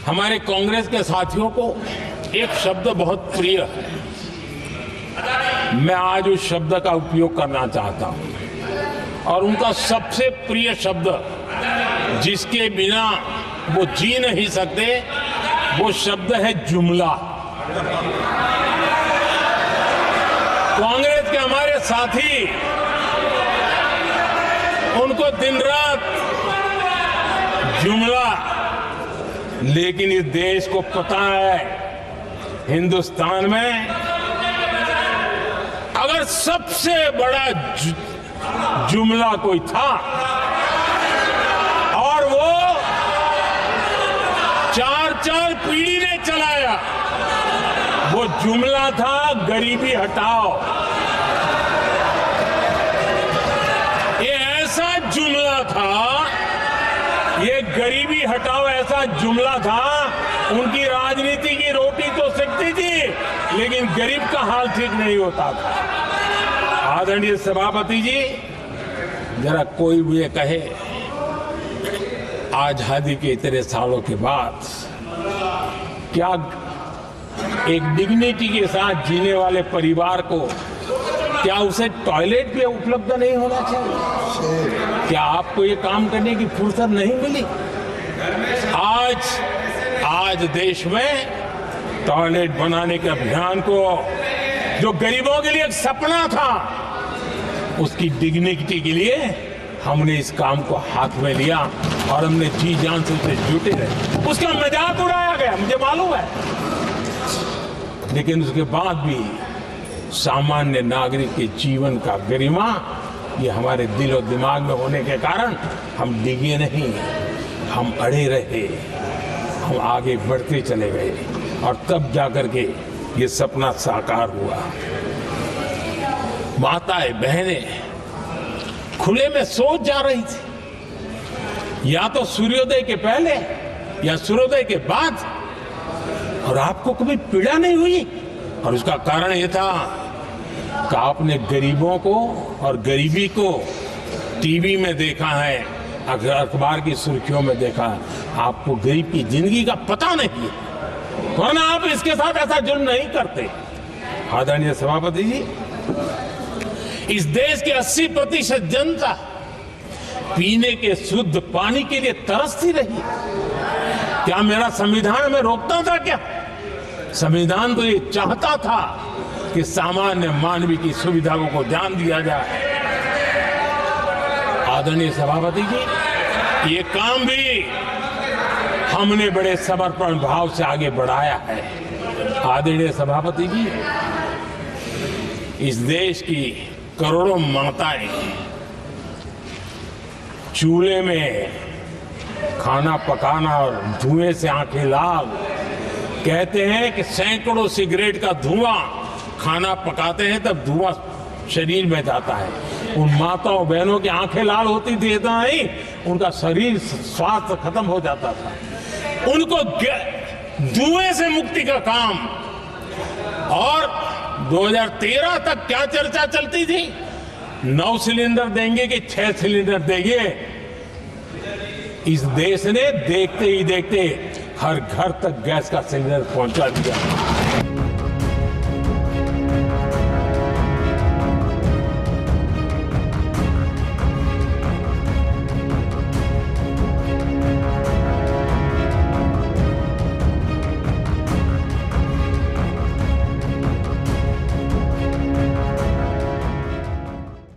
हमारे कांग्रेस के साथियों को एक शब्द बहुत प्रिय है। मैं आज उस शब्द का उपयोग करना चाहता हूं और उनका सबसे प्रिय शब्द जिसके बिना वो जी नहीं सकते वो शब्द है जुमला। कांग्रेस के हमारे साथी उनको दिन रात जुमला, लेकिन इस देश को पता है हिंदुस्तान में अगर सबसे बड़ा जुमला कोई था और वो चार पीढ़ी ने चलाया, वो जुमला था गरीबी हटाओ। ये ऐसा जुमला था, ये गरीबी हटाओ ऐसा जुमला था। उनकी राजनीति की रोटी तो सिकती थी लेकिन गरीब का हाल ठीक नहीं होता था। आदरणीय सभापति जी, जरा कोई भी ये कहे आजादी के इतने सालों के बाद क्या एक डिग्निटी के साथ जीने वाले परिवार को क्या उसे टॉयलेट भी उपलब्ध नहीं होना चाहिए? क्या आपको ये काम करने की फुर्सत नहीं मिली? आज देश में टॉयलेट बनाने के अभियान को जो गरीबों के लिए एक सपना था, उसकी डिग्निटी के लिए हमने इस काम को हाथ में लिया और हमने जी जान से उसे जुटे रहे। उसका मजाक उड़ाया गया, मुझे मालूम है, लेकिन उसके बाद भी सामान्य नागरिक के जीवन का गरिमा ये हमारे दिल और दिमाग में होने के कारण हम डिगे नहीं, हम अड़े रहे, हम आगे बढ़ते चले गए और तब जाकर के ये सपना साकार हुआ। माताएं बहनें खुले में सोच जा रही थी, या तो सूर्योदय के पहले या सूर्योदय के बाद, और आपको कभी पीड़ा नहीं हुई। और उसका कारण ये था कि आपने गरीबों को और गरीबी को टीवी में देखा है, अखबार की सुर्खियों में देखा है, आपको गरीब की जिंदगी का पता नहीं, वरना आप इसके साथ ऐसा जुल्म नहीं करते। आदरणीय सभापति जी, इस देश की 80% जनता पीने के शुद्ध पानी के लिए तरसती रही। क्या मेरा संविधान में रोकता था? क्या संविधान तो ये चाहता था कि सामान्य मानवीय की सुविधाओं को ध्यान दिया जाए। आदरणीय सभापति जी, ये काम भी हमने बड़े समर्पण भाव से आगे बढ़ाया है। आदरणीय सभापति जी, इस देश की करोड़ों माताएं चूल्हे में खाना पकाना और धुएं से आंखें लाल, कहते हैं कि सैकड़ों सिगरेट का धुआं खाना पकाते हैं तब धुआं शरीर में जाता है। उन माताओं बहनों की आंखें लाल होती थी, इतना नहीं, उनका शरीर स्वास्थ्य खत्म हो जाता था। उनको धुएं से मुक्ति का काम, और 2013 तक क्या चर्चा चलती थी, 9 सिलेंडर देंगे कि 6 सिलेंडर देंगे। इस देश ने देखते ही देखते हर घर तक गैस का सिलेंडर पहुंचा दिया।